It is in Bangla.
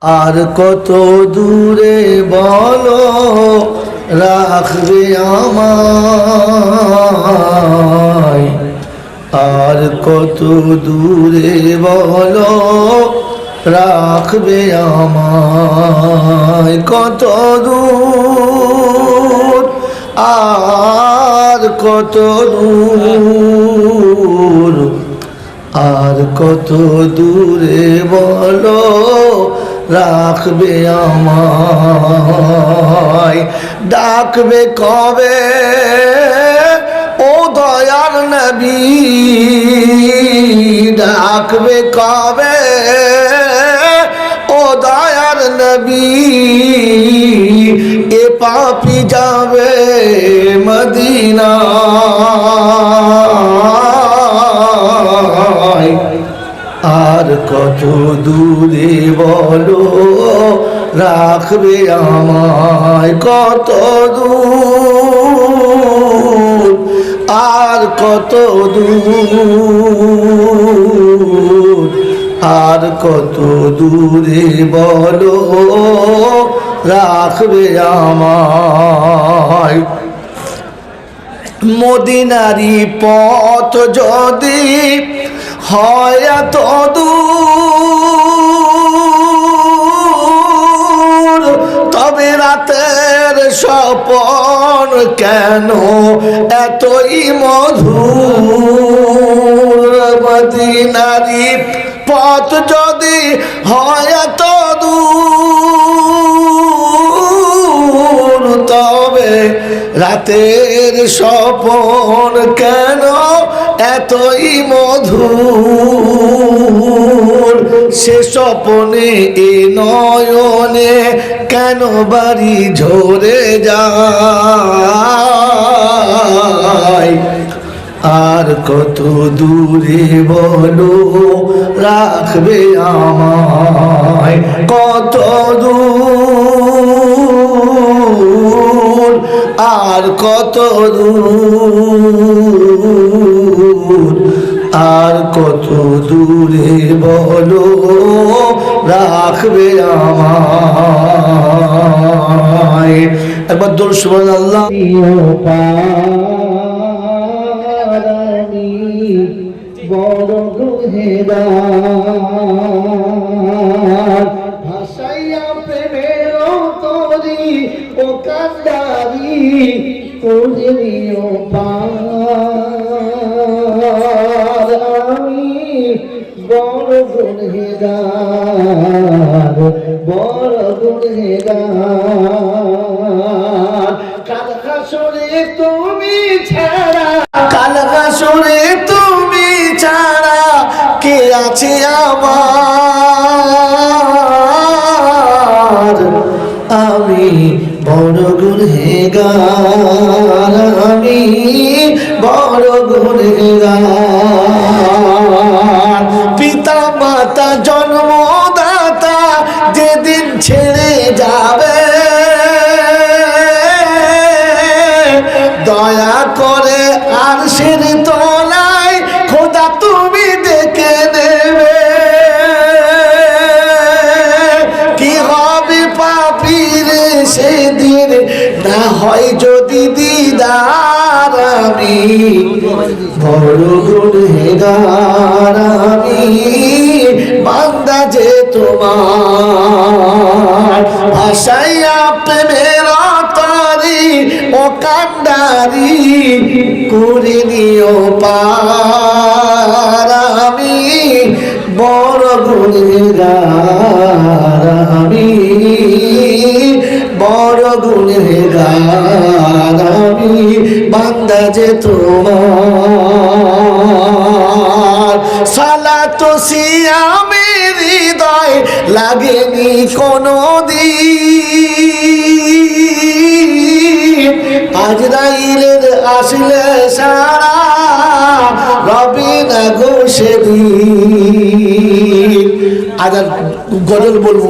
আর কত দূরে বলো রাখবে আমায়, আর কত দূরে বলো রাখবে আমায়, কত দূর আর কত দূর, আর কত দূরে বলো রাখবে আমায়। ডাকবে কবে ও দয়ার নবী, ডাকবে কবে ও দয়ার নবী, এ পাপী যাবে মদিনা। আর কত দূরে বলো রাখবে আমায়, কত দূর আর কত দূর, আর কত দূরে বলো রাখবে আমায়। মদিনারি পথ যদি হয় এত দূর, তবে রাতের স্বপন কেন এতই মধুর। মদিনারি পথ যদি হয় এত দূর, তবে রাতের স্বপন কেন এতই মধুর। সে স্বপনে এ নয়নে কেন বাড়ি ঝরে যায়। আর কত দূরে বলো রাখবে আমায়, কত দূর আর কত দূর, আর কত দূরে বলো রাখবে আমায়। একবার দূর সুবহানাল্লাহ। বড় গুনেহগার ভাসাইয়া প্রেমের তরি ও কান্দারি করে নিও পার। আমি বড় গুনেহগার, বড় গুনেহগার। কাল হাসরে তুমি ছাড়া, কাল হাসরে তুমি ছাড়া কে আছে আমার। আমি বড় গুনেহগার, আমি বড় গুনেহগার। পিতা মাতা জন্মদাতা যেদিন ছেড়ে যাবে, দয়া করে আরশের তলায় খোদা তুমি দেখে নেবে। কি হবে পাপীর সেদিন না হয় যদি দিদার। আমি বড় গুনেহগার, আমি বান্দা যে তোমার। ভাসাইয়া প্রেমের তরি ও কান্ডারি করে নিও পার। আমি বড় গুনেহগার, আমি বড় গুনেহগার, আমি বান্দা যে তোমার। সালাত সিয়ামের হৃদয় লাগেনি কোনো দিন, আজরাইলের আসলে সারা রবি না গো সেদিন। আজ গজল বলবো।